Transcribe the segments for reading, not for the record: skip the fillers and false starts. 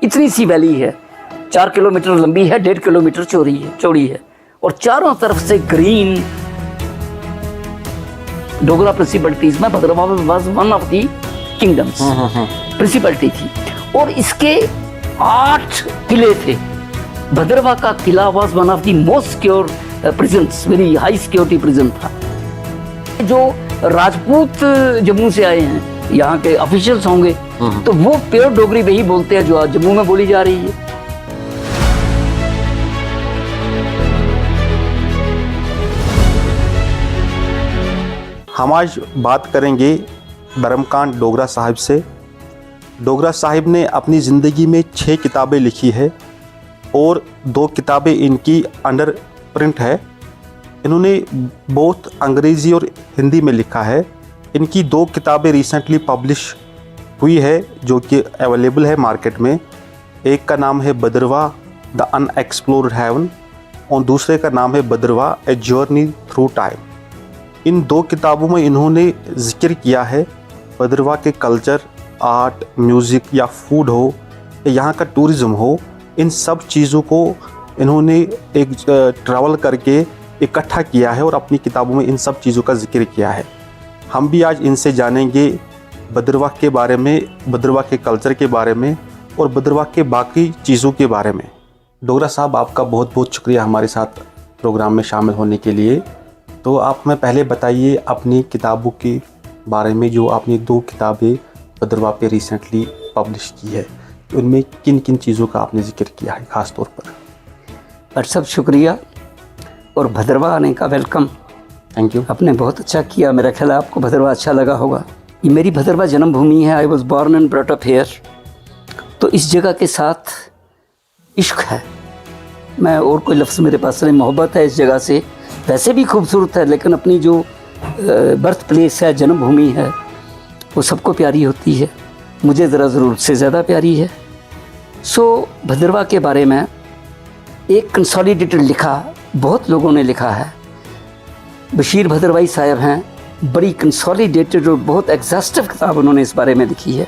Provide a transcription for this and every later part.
इतनी सी वैली है, 4 किलोमीटर लंबी है, 1.5 किलोमीटर चौड़ी है और चारों तरफ से ग्रीन। डोगरा प्रिंसिपलिटीज में Bhadarwah was one of the kingdoms, principality थी और इसके 8 किले थे। भद्रवा का किला was one of the most secure prisons, very high security prison था। जो राजपूत जम्मू से आए हैं, यहाँ के ऑफिशियल्स होंगे, तो वो प्योर डोगरी में ही बोलते हैं जो आज जम्मू में बोली जा रही है। हम आज बात करेंगे धर्मकांत डोगरा साहिब से। डोगरा साहिब ने अपनी ज़िंदगी में 6 किताबें लिखी है और 2 किताबें इनकी अंडर प्रिंट है। इन्होंने बहुत अंग्रेज़ी और हिंदी में लिखा है। इनकी 2 किताबें रिसेंटली पब्लिश हुई है जो कि अवेलेबल है मार्केट में। एक का नाम है भद्रवा द अनएक्सप्लोर्ड हेवन और दूसरे का नाम है भद्रवा ए जर्नी थ्रू टाइम। इन 2 किताबों में इन्होंने जिक्र किया है भद्रवा के कल्चर, आर्ट, म्यूज़िक या फूड हो या यहाँ का टूरिज़्म हो, इन सब चीज़ों को इन्होंने एक ट्रैवल करके इकट्ठा किया है और अपनी किताबों में इन सब चीज़ों का जिक्र किया है। हम भी आज इनसे जानेंगे भद्रवा के बारे में, भद्रवा के कल्चर के बारे में और भद्रवा के बाकी चीज़ों के बारे में। डोगरा साहब, आपका बहुत बहुत शुक्रिया हमारे साथ प्रोग्राम में शामिल होने के लिए। तो आप हमें पहले बताइए अपनी किताबों के बारे में, जो आपने 2 किताबें भद्रवा पे रिसेंटली पब्लिश की है, उनमें किन किन चीज़ों का आपने जिक्र किया है ख़ास तौर पर? सब शुक्रिया और भद्रवा आने का वेलकम। Thank you. आपने बहुत अच्छा किया। मेरा ख्याल है आपको भद्रवा अच्छा लगा होगा। ये मेरी भद्रवा जन्मभूमि है। I was born and brought up here. तो इस जगह के साथ इश्क है। मैं और कोई लफ्ज़ मेरे पास नहीं, मोहब्बत है इस जगह से। वैसे भी खूबसूरत है, लेकिन अपनी जो बर्थ प्लेस है, जन्मभूमि है, वो सबको प्यारी होती है। मुझे ज़रा ज़रूरत से ज़्यादा प्यारी है। सो भद्रवा के बारे में एक कंसोलिडेटेड लिखा, बहुत लोगों ने लिखा है। बशीर भद्रवाई साहब हैं, बड़ी कंसोलिडेटेड और बहुत एग्जॉस्टिव किताब उन्होंने इस बारे में लिखी है।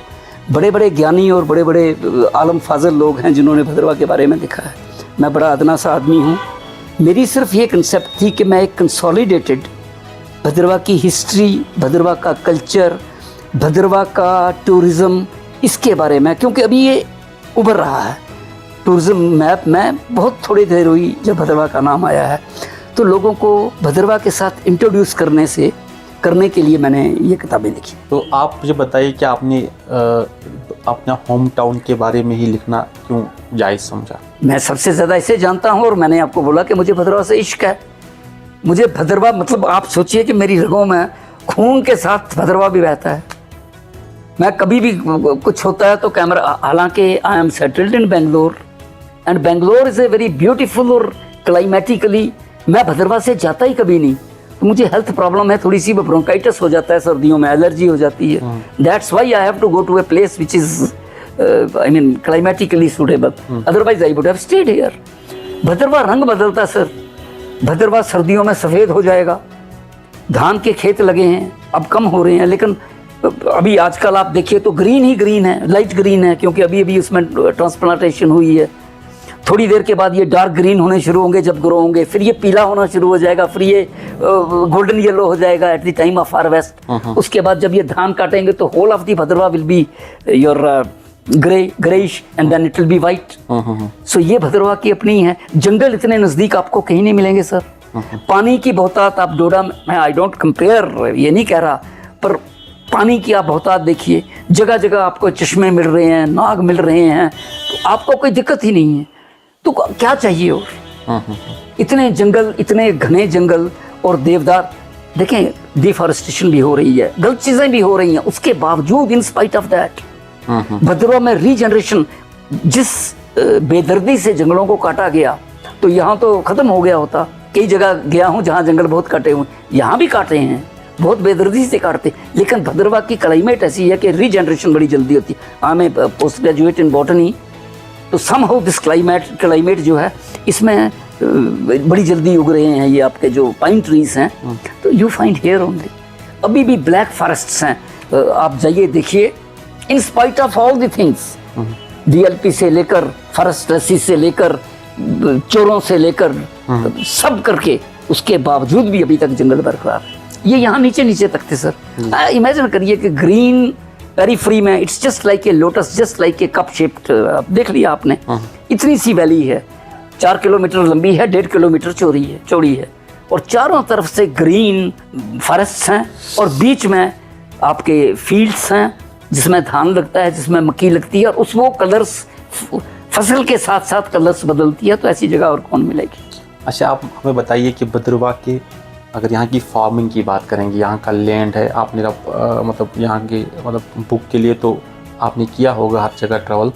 बड़े बड़े ज्ञानी और बड़े बड़े आलम फाजल लोग हैं जिन्होंने भद्रवा के बारे में लिखा है। मैं बड़ा अदना सा आदमी हूँ। मेरी सिर्फ ये कंसेप्ट थी कि मैं एक कंसोलिडेटेड भद्रवा की हिस्ट्री, भद्रवा का कल्चर, भद्रवा का टूरिज़्म, इसके बारे में, क्योंकि अभी ये उभर रहा है। टूरिज़्म मैप में बहुत थोड़ी देर हुई जब भद्रवा का नाम आया है, तो लोगों को भद्रवा के साथ इंट्रोड्यूस करने के लिए मैंने ये किताबें लिखी। तो आप मुझे बताइए कि आपने अपना होम टाउन के बारे में ही लिखना क्यों जायज़ समझा? मैं सबसे ज़्यादा इसे जानता हूँ और मैंने आपको बोला कि मुझे भद्रवा से इश्क है। मुझे भद्रवा, मतलब आप सोचिए कि मेरी रगों में खून के साथ भद्रवा भी बहता है। मैं कभी भी कुछ होता है तो कैमरा, हालांकि I am settled in Bangalore and Bangalore is a very beautiful और क्लाइमेटिकली, मैं भद्रवा से जाता ही कभी नहीं। तो मुझे हेल्थ प्रॉब्लम है, थोड़ी सी ब्रोंकाइटिस हो जाता है सर्दियों में, एलर्जी हो जाती है। That's why I have to go to a place which is I mean climatically suitable, otherwise I would have stayed here. Bhadarwah रंग बदलता सर। भद्रवा सर्दियों में सफ़ेद हो जाएगा। धान के खेत लगे हैं, अब कम हो रहे हैं, लेकिन अभी आजकल आप देखिए तो ग्रीन ही ग्रीन है, लाइट ग्रीन है, क्योंकि अभी अभी उसमें ट्रांसप्लांटेशन हुई है। थोड़ी देर के बाद ये डार्क ग्रीन होने शुरू होंगे जब ग्रो होंगे, फिर ये पीला होना शुरू हो जाएगा, फिर ये गोल्डन येलो हो जाएगा at the time of harvest. उसके बाद जब ये धान काटेंगे तो whole of the Bhadarwah will be your greyish and then it will be white. So ये भद्रवा की अपनी है। जंगल इतने नज़दीक आपको कहीं नहीं मिलेंगे सर। पानी की बहुतात आप डोडा में, आई डोंट कंपेयर, ये नहीं कह रहा, पर पानी की आप बहुतात देखिए। जगह जगह आपको चश्मे मिल रहे हैं, नाग मिल रहे हैं, तो आपको कोई दिक्कत ही नहीं है। तो क्या चाहिए और? इतने जंगल, इतने घने जंगल और देवदार। देखें, डिफॉरेस्टेशन भी हो रही है, गलत चीज़ें भी हो रही हैं, उसके बावजूद इन स्पाइट ऑफ दैट भद्रवा में रीजनरेशन, जिस बेदर्दी से जंगलों को काटा गया, तो यहाँ तो ख़त्म हो गया होता। कई जगह गया हूँ जहाँ जंगल बहुत काटे हुए, यहाँ भी काटे हैं, बहुत बेदर्दी से काटते। लेकिन भद्रवा की क्लाइमेट ऐसी है कि रीजनरेशन बड़ी जल्दी होती है। I am post graduate in botany, तो समहाउ दिस क्लाइमेट जो है, इसमें बड़ी जल्दी उग रहे हैं ये आपके जो पाइन ट्रीज हैं। तो यू फाइंड हियर ओनली। अभी भी ब्लैक फॉरेस्ट्स हैं, आप जाइए देखिए। In spite of all the things, DLP से लेकर फॉरेस्ट रस्सी से लेकर चोरों से लेकर सब करके उसके बावजूद भी अभी तक जंगल बरकरार है। ये यहाँ नीचे नीचे तक थे सर। इमेजिन करिए कि ग्रीन पेरीफ्री में it's just like a lotus, just like a cup shaped, देख लिया आपने, इतनी सी वैली है, 4 किलोमीटर लंबी है, 1.5 किलोमीटर चौड़ी है और चारों तरफ से ग्रीन फॉरेस्ट हैं और बीच में आपके फील्ड्स हैं जिसमें धान लगता है, जिसमें मक्की लगती है और उस वो कलर्स फसल के साथ साथ कलर्स बदलती है। तो ऐसी जगह और कौन मिलेगी। अच्छा, आप हमें बताइए कि भद्रवाह के अगर यहाँ की फार्मिंग की बात करेंगे, यहाँ का लैंड है, आपने मतलब यहाँ के मतलब बुक के लिए तो आपने किया होगा हर जगह ट्रैवल,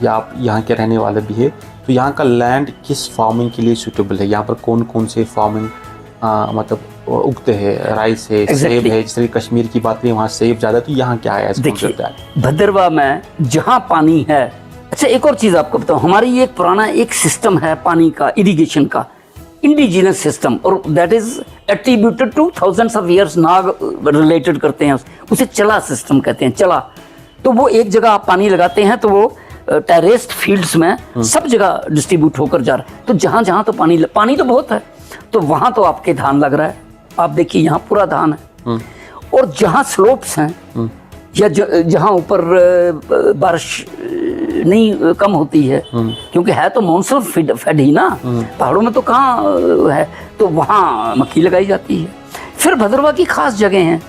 या आप यहाँ के रहने वाले भी है, तो यहाँ का लैंड किस फार्मिंग के लिए सूटेबल है? यहाँ पर कौन कौन से फार्मिंग मतलब उगते हैं? राइस है, सेब है, जैसे कश्मीर की बात करें वहाँ सेब ज़्यादा, तो यहाँ क्या है? देखिए भद्रवाह में जहाँ पानी है, अच्छा एक और चीज़ आपको बताऊँ, हमारी एक पुराना एक सिस्टम है पानी का, इरिगेशन का, इंडिजिनस सिस्टम, और that is attributed two thousands of years, Nag related करते हैं उसे चला सिस्टम कहते हैं, चला। तो वो एक जगह आप पानी लगाते हैं तो वो टेरेस्ड फील्ड्स में सब जगह डिस्ट्रीब्यूट होकर जा रहा है। तो जहाँ जहाँ तो पानी तो बहुत है, तो वहाँ तो आपके धान लग रहा है। आप देखिए यहाँ पूरा धान है और जहाँ स्लोप्स हैं या जहाँ ऊपर बारिश नहीं कम होती है, क्योंकि है तो मॉनसून फेड ही ना, पहाड़ों में तो कहाँ है, तो वहाँ मक्की लगाई जाती है। फिर भद्रवाह की खास जगह हैं,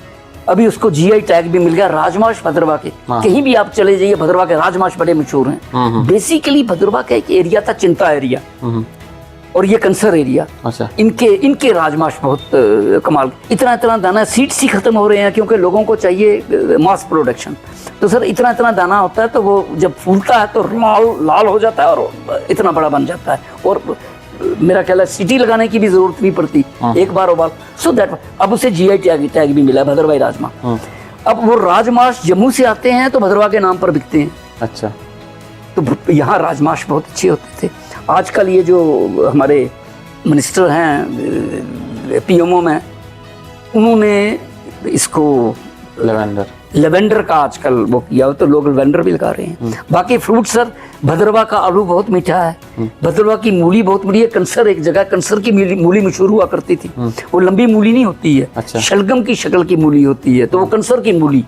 अभी उसको GI टैग भी मिल गया, राजमाश भद्रवाह के, कहीं भी आप चले जाइए भद्रवाह के राजमाश बड़े मशहूर हैं। बेसिकली भद्रवाह का एक एरिया था चिंता एरिया और ये कंसर एरिया। अच्छा। इनके राजमाश बहुत कमाल, इतना दाना, सीड्स ही खत्म हो रहे हैं क्योंकि लोगों को चाहिए मास प्रोडक्शन। तो सर इतना दाना होता है तो वो जब फूलता है तो लाल हो जाता है और इतना बड़ा बन जाता है, और मेरा ख्याल है सीटी लगाने की भी जरूरत नहीं पड़ती, एक बार उबाल। सो दैट अब उसे GI टैग भी मिला, भद्रवाही राजमा। अब वो राजमाश जम्मू से आते हैं तो भद्रवाह के नाम पर बिकते हैं। अच्छा। तो यहाँ राजमाश बहुत अच्छे होते थे। आजकल ये जो हमारे मिनिस्टर हैं PMO में, उन्होंने इसको लेवेंडर का आजकल वो किया, तो लोग लेवेंडर भी लगा रहे हैं। बाकी फ्रूट सर, भद्रवाह का आलू बहुत मीठा है, भद्रवाह की मूली बहुत बड़ी है। कंसर एक जगह कंसर की मूली मशहूर हुआ करती थी, वो लंबी मूली नहीं होती है। अच्छा। शलगम की शक्ल की मूली होती है, तो वो कंसर की मूली,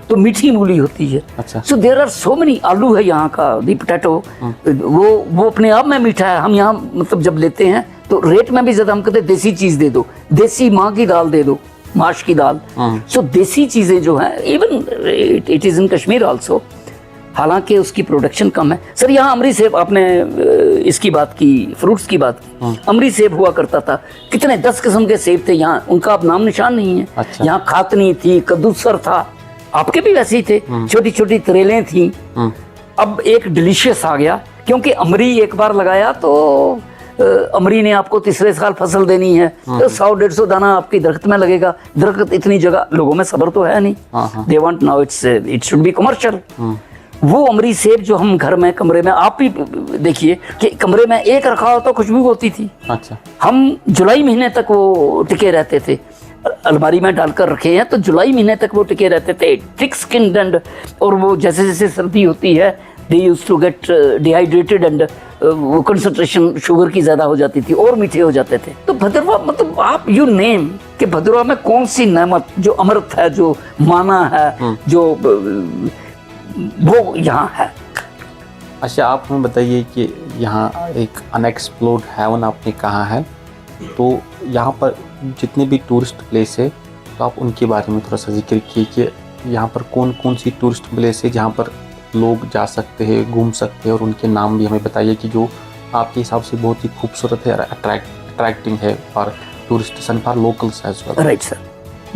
तो मीठी मूली होती है। अच्छा। So there are so many. आलू है यहाँ का, दी पोटैटो, वो अपने आप में मीठा है। हम यहाँ मतलब जब लेते हैं तो रेट में भी ज्यादा, हम कहते हैं देसी चीज दे दो, देसी माँ की दाल दे दो, माश की दाल। सो देसी चीजें जो हैं, even it is in Kashmir also, हालांकि उसकी प्रोडक्शन कम है। सर यहाँ अमरी सेब, आपने इसकी बात की, फ्रूट्स की बात की, अमरी सेब हुआ करता था, कितने 10 किस्म के सेब थे यहाँ, उनका अब नाम निशान नहीं है। अच्छा। यहाँ खातनी थी, कद्दूसर था, आपके भी वैसे ही थे, छोटी छोटी तरेलें थी। अब एक डिलीशियस आ गया, क्योंकि अमरी एक बार लगाया तो अमरी ने आपको तीसरे साल फसल देनी है, तो 100-150 दाना आपकी दरख्त में लगेगा। दरख्त इतनी जगह, लोगों में सब्र तो है नहीं, they want now it should be commercial. वो अमरी सेब जो हम घर में कमरे में, आप भी देखिए कि कमरे में एक रखा हो तो खुशबू होती थी। अच्छा। हम जुलाई महीने तक वो टिके रहते थे, अलमारी में डालकर रखे हैं तो जुलाई महीने तक वो टिके रहते थे, थिक स्किन्ड एंड, और वो जैसे जैसे सर्दी होती है they used to get dehydrated and वो कंसंट्रेशन शुगर की ज़्यादा हो जाती थी और मीठे हो जाते थे। तो भद्रवाह मतलब आप यू नेम कि भद्रवाह में कौन सी नेमत जो अमृत है, जो माना है, जो वो यहाँ है। अच्छा, आप हमें बताइए कि यहाँ एक अनएक्सप्लोर्ड हेवन आपने कहा है, तो यहाँ पर जितने भी टूरिस्ट प्लेस है तो आप उनके बारे में थोड़ा सा जिक्र कीजिए कि यहाँ पर कौन कौन सी टूरिस्ट प्लेस है जहाँ पर लोग जा सकते हैं, घूम सकते हैं, और उनके नाम भी हमें बताइए कि जो आपके हिसाब से बहुत ही खूबसूरत है और अट्रैक्टिंग है for tourist and for locals as well. Right sir,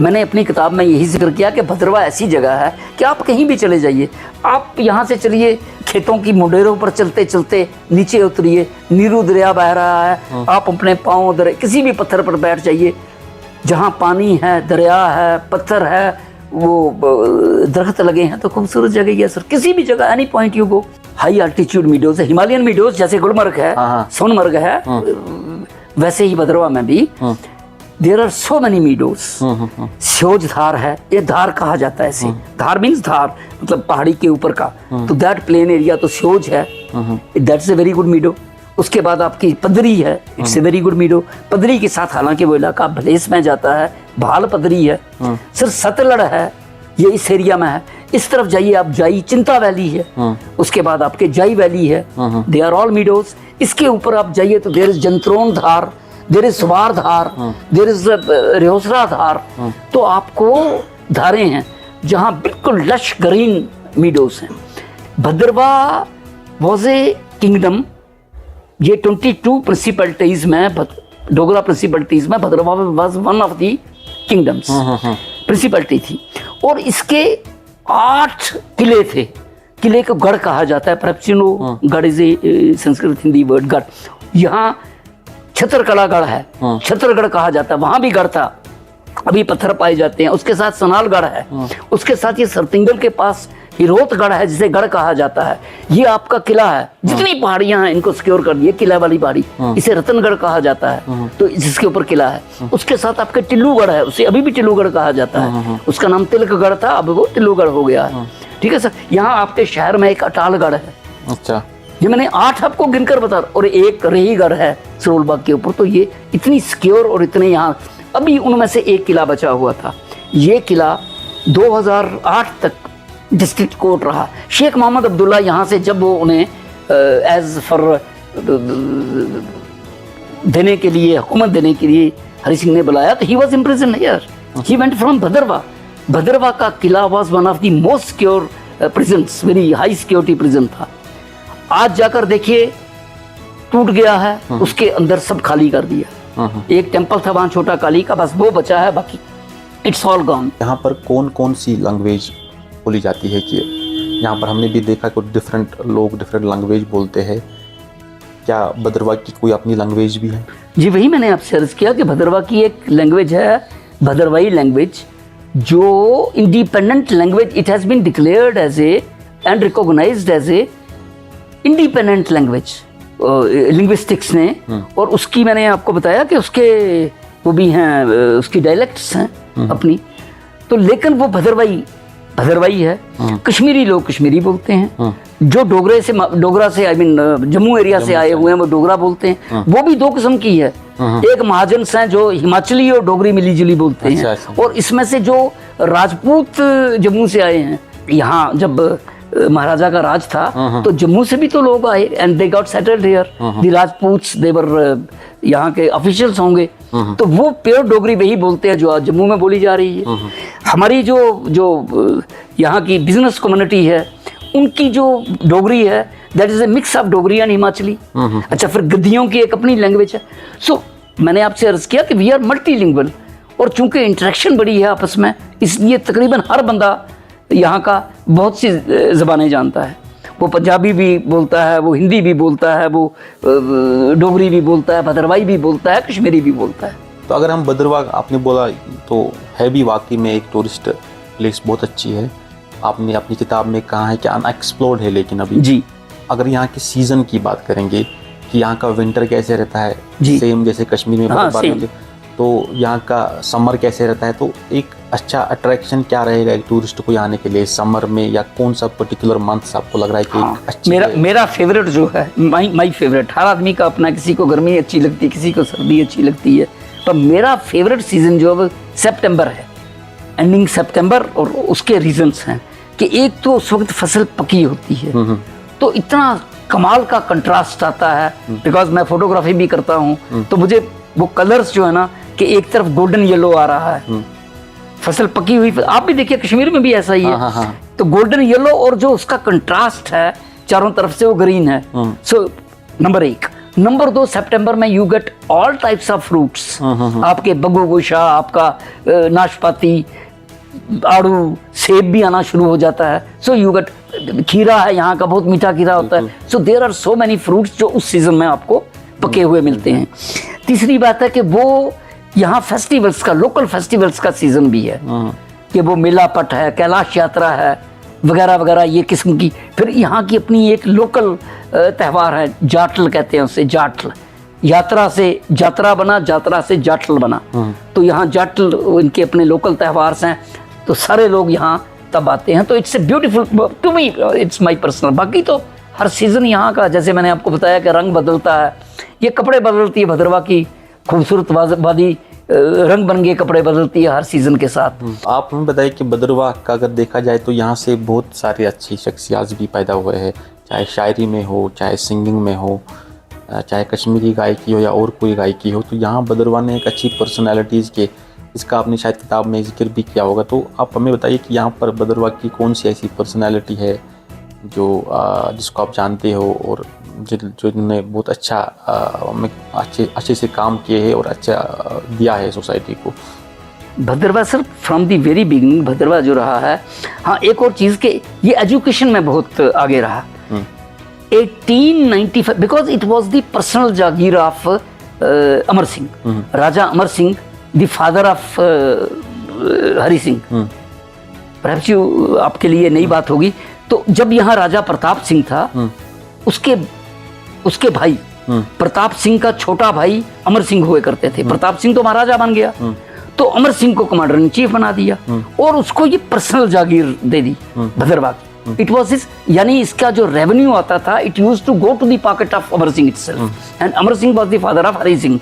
मैंने अपनी किताब में यही जिक्र किया कि भद्रवाह ऐसी जगह है कि आप कहीं भी चले जाइए, आप यहाँ से चलिए खेतों की मुंडेरों पर चलते चलते नीचे उतरिए, नीरू दरिया बह रहा है, आप अपने पाँव किसी भी पत्थर पर बैठ जाइए, जहाँ पानी है, दरिया है, पत्थर है, वो दरख्त लगे हैं, तो खूबसूरत जगह है सर। किसी भी जगह, any point you go, high altitude meadows है, हिमालयन मीडोज जैसे गुलमर्ग है, सोनमर्ग है, वैसे ही भद्रवाह में भी there are so many meadows. Seoj Dhar है, ये धार कहा जाता है इसे। धार मीन्स धार मतलब पहाड़ी के ऊपर का, तो दैट प्लेन एरिया तो स्योज है, दैट्स ए वेरी गुड मीडो। उसके बाद आपकी पदरी है, इट्स ए वेरी गुड मीडो। पदरी के साथ हालांकि वो इलाका भलेस में जाता है, भाल पदरी है। सर सतलड़ है, ये इस एरिया में है। इस तरफ जाइए आप, जाई चिंता वैली है, उसके बाद आपके जाई वैली है, दे आर ऑल मीडोज। इसके ऊपर आप जाइए तो there is Jantron Dhar, there is Suwar Dhar, there is Rehosra Dhar. तो आपको धारें हैं जहां बिल्कुल लश ग्रीन मीडोज हैं। भद्रवा वॉज ए किंगडम, ये 22 प्रिंसिपलिटीज में, डोगरा प्रिंसिपलिटीज में Bhadarwah was one of the kingdoms, principality थी। और इसके 8 किले थे। किले को गढ़ कहा जाता है, परप्सिनो गढ़ is a Sanskrit Hindi word गढ़। यहाँ छतरकला गढ़ है, छतरगढ़ कहा जाता है, वहां भी गढ़ था, अभी पत्थर पाए जाते हैं। उसके साथ सनालगढ़ है, उसके साथ ये सरतिंगल के पास हिरोतगढ़ है जिसे गढ़ कहा जाता है। ये आपका किला है, जितनी पहाड़ियां हैं इनको सिक्योर कर दिए, किला वाली पहाड़ी, इसे रतनगढ़ कहा जाता है, तो जिसके ऊपर किला है। उसके साथ आपके टिल्लूगढ़ है, उसे अभी भी टिल्लूगढ़ कहा जाता है, उसका नाम तिलकगढ़ था, अब वो टिल्लूगढ़ हो गया है। ठीक है सर। यहाँ आपके शहर में एक अटालगढ़ है। अच्छा, ये मैंने 8 आपको गिनकर बता, और एक रहीगढ़ है सरोलबाग के ऊपर। तो ये इतनी सिक्योर और इतने यहाँ, अभी उनमें से एक किला बचा हुआ था। ये किला 2008 तक डिस्ट्रिक्ट कोर्ट रहा। शेख मोहम्मद अब्दुल्ला यहाँ से जब वो उन्हें एज फॉर देने के लिए, हुकूमत देने के लिए हरि सिंह ने बुलाया, तो he was imprison here. He went from Bhadarwah. Bhadarwah का किला was one of the most secure prisons, very high security prison था। आज जाकर देखिए टूट गया है, उसके अंदर सब खाली कर दिया। एक टेम्पल था वहाँ छोटा काली का, बस वो बचा है, बाकी इट्स ऑल गॉन। यहाँ पर कौन कौन सी लैंग्वेज बोली जाती है? कि यहाँ पर हमने भी देखा कि डिफरेंट लोग डिफरेंट लैंग्वेज बोलते हैं। क्या भद्रवा की कोई अपनी लैंग्वेज भी है? जी, वही मैंने आपसे अर्ज किया कि भद्रवा की एक लैंग्वेज है, भद्रवाई लैंग्वेज, जो independent language, it has been declared as a and recognised as a independent language linguistics ने। और उसकी मैंने आपको बताया कि उसके वो भी हैं, उसकी डायलेक्ट्स हैं अपनी। तो लेकिन वो भद्रवाई है। कश्मीरी लोग कश्मीरी बोलते हैं, जो डोगरा से आई मीन जम्मू एरिया से आए हुए हैं वो डोगरा बोलते हैं। वो भी 2 किस्म की है, एक महाजन्स हैं जो हिमाचली और डोगरी मिली जुली बोलते हैं। अच्छा। और इसमें से जो राजपूत जम्मू से आए हैं, यहाँ जब महाराजा का राज था तो जम्मू से भी तो लोग आए and they got settled here. The Rajputs they were यहाँ के ऑफिशियल्स होंगे, तो वो प्योर डोगरी वही बोलते हैं जो आज जम्मू में बोली जा रही है। हमारी जो यहाँ की बिजनेस कम्युनिटी है, उनकी जो डोगरी है that is a mix of Dogri and Himachali. अच्छा, फिर गद्दियों की एक अपनी लैंग्वेज है। सो मैंने आपसे अर्ज किया कि वी आर मल्टीलिंगुअल, और चूंकि इंटरेक्शन बड़ी है आपस में, इसलिए तकरीबन हर बंदा यहाँ का बहुत सी ज़बानें जानता है। वो पंजाबी भी बोलता है, वो हिंदी भी बोलता है, वो डोगरी भी बोलता है, भद्रवाई भी बोलता है, कश्मीरी भी बोलता है। तो अगर हम भद्रवा, आपने बोला तो है भी वाकई में एक टूरिस्ट प्लेस बहुत अच्छी है। आपने अपनी किताब में कहा है कि अनएक्सप्लोर्ड है, लेकिन अभी जी अगर यहाँ के सीज़न की बात करेंगे कि यहाँ का विंटर कैसे रहता है, सेम जैसे कश्मीर में बर्फबारी होती है, तो यहाँ का समर कैसे रहता है, तो एक अच्छा अट्रैक्शन क्या रहेगा एक टूरिस्ट को आने के लिए समर में, या कौन सा पर्टिकुलर मंथ आपको लग रहा है कि एक अच्छी मेरा फेवरेट जो है, माई फेवरेट, हर आदमी का अपना, किसी को गर्मी अच्छी लगती है, किसी को सर्दी अच्छी लगती है, पर मेरा फेवरेट सीजन जो है सितंबर है, एंडिंग सितंबर। और उसके रीजंस हैं कि एक तो उस वक्त फसल पकी होती है, तो इतना कमाल का कंट्रास्ट आता है, बिकॉज मैं फोटोग्राफी भी करता हूँ, तो मुझे वो कलर्स जो है ना कि एक तरफ गोल्डन येलो आ रहा है, फसल पकी हुई, आप भी देखिए कश्मीर में भी ऐसा ही है, तो गोल्डन येलो, और जो उसका कंट्रास्ट है चारों तरफ से वो ग्रीन है। So number 1। नंबर 2, सितंबर में you get all types of fruits, आपके बग्गू गोशा, आपका नाशपाती, आड़ू, सेब भी आना शुरू हो जाता है। सो यू गेट, खीरा है यहाँ का, बहुत मीठा खीरा होता है। So there are so many fruits जो उस सीजन में आपको पके हुए मिलते हैं। तीसरी बात है कि वो यहाँ फेस्टिवल्स का, लोकल फेस्टिवल्स का सीजन भी है, कि वो मेला पट है, कैलाश यात्रा है, वगैरह वगैरह ये किस्म की। फिर यहाँ की अपनी एक लोकल त्यौहार है, जाटल कहते हैं उसे, जाटल, यात्रा से जात्रा बना, जात्रा से जाटल बना। तो यहाँ जाटल इनके अपने लोकल त्यौहार हैं, तो सारे लोग यहाँ तब आते हैं। तो it's a beautiful to me, it's my personal. बाकी तो हर सीज़न यहाँ का, जैसे मैंने आपको बताया कि रंग बदलता है, ये कपड़े बदलती है भद्रवा की खूबसूरत वादी, रंग बिरंगे कपड़े बदलती है हर सीज़न के साथ। आप हमें बताइए कि भद्रवा का अगर देखा जाए तो यहाँ से बहुत सारी अच्छी शख्सियात भी पैदा हुए हैं, चाहे शायरी में हो, चाहे सिंगिंग में हो, चाहे कश्मीरी गायकी हो या और कोई गायकी हो। तो यहाँ भद्रवा ने एक अच्छी पर्सनैलिटीज़ के, इसका आपने शायद किताब में जिक्र भी किया होगा। तो आप हमें बताइए कि यहाँ पर भद्रवा की कौन सी ऐसी पर्सनैलिटी है जो जिसको आप जानते हो और जिन्होंने बहुत अच्छा अच्छे से काम किए हैं और अच्छा दिया है सोसाइटी को। Bhadarwah sir from the very beginning Bhadarwah जो रहा है, हाँ एक और चीज़ के ये एजुकेशन में बहुत आगे रहा। 1895 because it was the personal Jagir of Amar Singh, Raja Amar Singh, the father of Hari Singh. Perhaps you आपके लिए नई बात होगी। तो जब यहाँ राजा प्रताप सिंह था, उसके भाई प्रताप सिंह का छोटा भाई अमर सिंह हुए करते थे। प्रताप सिंह तो महाराजा बन गया, तो अमर सिंह को कमांडर इन चीफ बना दिया और उसको ये पर्सनल जागीर दे दी भद्रवा की। इट वाज हिज, यानी इसका जो रेवेन्यू आता था, it used to go to the pocket of Amar Singh itself. And Amar Singh was the father of Hari Singh,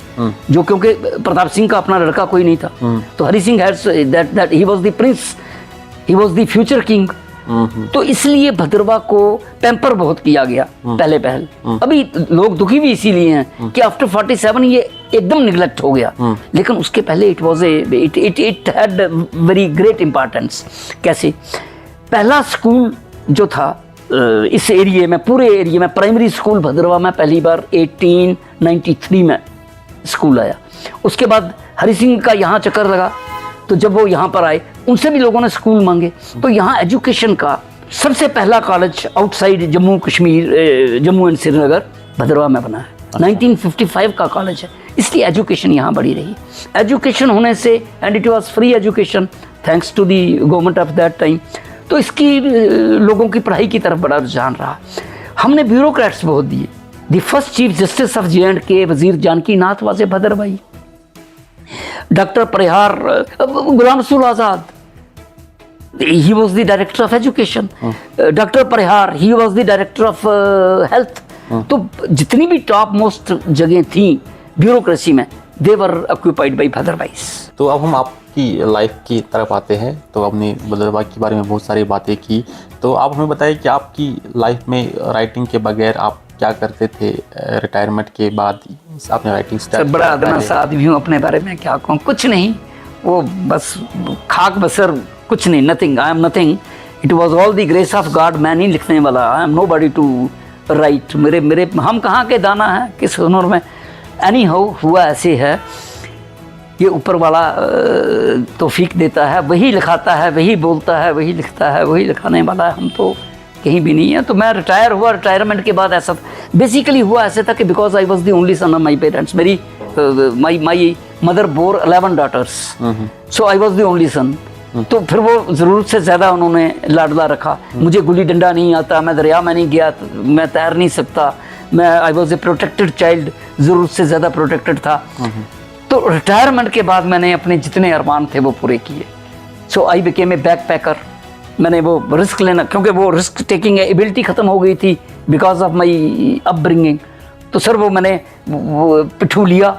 जो क्योंकि प्रताप सिंह का अपना लड़का कोई नहीं था, तो Hari Singh had that he was the Prince, he was the future king. तो इसलिए भद्रवा को पैम्पर बहुत किया गया पहले पहल। अभी लोग दुखी भी इसीलिए हैं कि आफ्टर 47 ये एकदम निगलेक्ट हो गया, लेकिन उसके पहले it was it had very great importance. कैसे? पहला स्कूल जो था इस एरिया में, पूरे एरिया में, प्राइमरी स्कूल भद्रवा में पहली बार 1893 में स्कूल आया। उसके बाद हरि सिंह का यहाँ चक्कर लगा, तो जब वो यहाँ पर आए उनसे भी लोगों ने स्कूल मांगे। तो यहाँ एजुकेशन का सबसे पहला college outside Jammu Kashmir, Jammu and Srinagar Bhadarwah में बना है। 1955 का कॉलेज है, इसलिए एजुकेशन यहाँ बढ़ी रही। एजुकेशन होने से, and it was free education thanks to the government of that time, तो इसकी लोगों की पढ़ाई की तरफ बड़ा रुझान रहा। हमने ब्यूरोक्रेट्स बहुत दिए। The first chief justice of J&K वजीर जानकी नाथ was a भद्रवाई। Doctor Parihar, Ghulam Rasool Azad, he was the director of education. Doctor Parihar, he was the director of health. तो जितनी भी टॉप मोस्ट जगह थी ब्यूरोक्रेसी में, they were occupied by भद्रवाइस। तो अब हम आपकी लाइफ की तरफ आते हैं। तो आपने भद्रवा के बारे में बहुत सारी बातें की, तो आप हमें बताइए कि आपकी लाइफ में राइटिंग के बगैर आप क्या करते थे? रिटायरमेंट के बाद आपने राइटिंग स्टार्ट बड़ा अदना आदमी हूँ, अपने बारे में क्या कहूँ, कुछ नहीं, वो बस खाक बसर, कुछ नहीं, nothing, I am nothing. It was all the grace of God. मैं नहीं लिखने वाला, I am nobody to write. मेरे हम कहाँ के दाना है किस हुनर में। एनी हाउ हुआ ऐसे है, ये ऊपर वाला तौफीक देता है, वही लिखाता है, वही बोलता है, वही लिखता है, वही लिखाने वाला है, हम तो कहीं भी नहीं है। तो मैं रिटायर हुआ, रिटायरमेंट के बाद ऐसा बेसिकली हुआ ऐसे था कि because I was the only son of my parents. मेरी my mother bore 11 daughters, so I was the only son. तो फिर वो ज़रूरत से ज़्यादा उन्होंने लाडला रखा। मुझे गुल्ली डंडा नहीं आता, मैं दरिया में नहीं गया, मैं तैर नहीं सकता, मैं I was a protected child, ज़रूरत से ज़्यादा प्रोटेक्टेड था। तो रिटायरमेंट के बाद मैंने अपने जितने अरमान थे वो पूरे किए। सो आई बिकेम ए बैक पैकर। मैंने वो रिस्क लेना, क्योंकि वो रिस्क टेकिंग एबिलिटी ख़त्म हो गई थी बिकॉज ऑफ माई अपब्रिंगिंग। तो सर वो मैंने वो पिट्ठू लिया,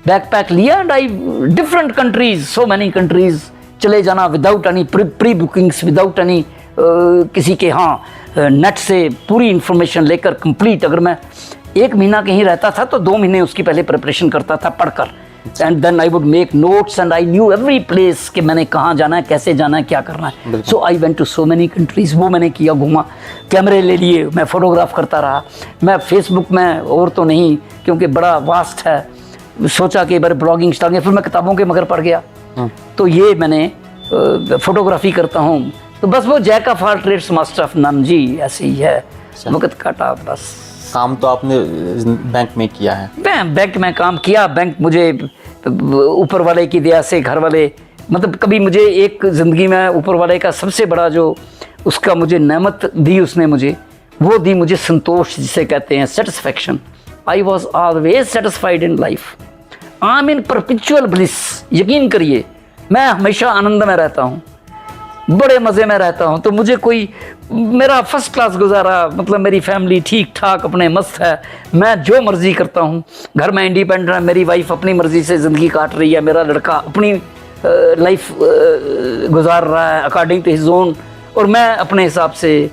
बैक पैक लिया, and I different countries, so many countries चले जाना without any pre bookings, without any किसी के हाँ नेट से पूरी इंफॉर्मेशन लेकर कंप्लीट। अगर मैं 1 महीना कहीं रहता था तो 2 महीने उसकी पहले प्रिपरेशन करता था पढ़कर, and then I would make notes and I knew every place कि मैंने कहाँ जाना है, कैसे जाना है, क्या करना है। So I went to so many countries. वो मैंने किया, घूमा, कैमरे ले लिए, मैं फोटोग्राफ करता रहा। मैं फेसबुक में और तो नहीं, क्योंकि बड़ा वास्ट है, सोचा कि बार ब्लॉगिंग स्टार्ट, फिर मैं किताबों के मगर पढ़ गया। तो ये मैंने फोटोग्राफी करता हूँ। तो बस वो jack of all trades master of none ji, ऐसे ही है, वक्त काटा बस। काम तो आपने बैंक में किया है? मैं बैंक में काम किया। बैंक मुझे ऊपर वाले की दया से, घर वाले, मतलब कभी मुझे एक ज़िंदगी में ऊपर वाले का सबसे बड़ा जो उसका मुझे नेमत दी उसने मुझे, वो दी मुझे संतोष, जिसे कहते हैं satisfaction. I was always satisfied in life. I am in perpetual bliss. यकीन करिए मैं हमेशा आनंद में रहता हूँ, बड़े मज़े में रहता हूँ। तो मुझे कोई, मेरा फर्स्ट क्लास गुजारा, मतलब मेरी फैमिली ठीक ठाक अपने मस्त है, मैं जो मर्ज़ी करता हूँ, घर में इंडिपेंडेंट है, मेरी वाइफ अपनी मर्ज़ी से ज़िंदगी काट रही है, मेरा लड़का अपनी लाइफ गुजार रहा है अकॉर्डिंग टू हिज ओन, और मैं अपने हिसाब से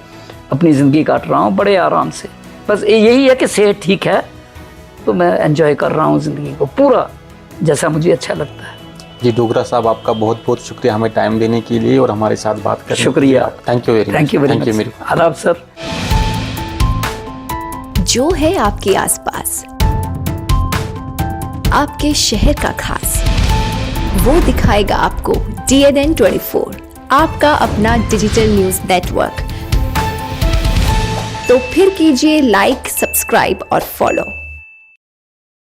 अपनी ज़िंदगी काट रहा हूँ बड़े आराम से। बस यही है कि सेहत ठीक है तो मैं एंजॉय कर रहा हूँ ज़िंदगी को पूरा जैसा मुझे अच्छा लगता है। जी डोगरा साहब, आपका बहुत बहुत शुक्रिया हमें टाइम देने के लिए और हमारे साथ बात करने के लिए। शुक्रिया। Thank you very much. Thank you very much. आदाब सर। जो है आपके आसपास, आपके शहर का खास, वो दिखाएगा आपको DNN 24, आपका अपना डिजिटल न्यूज नेटवर्क। तो फिर कीजिए लाइक, सब्सक्राइब और फॉलो।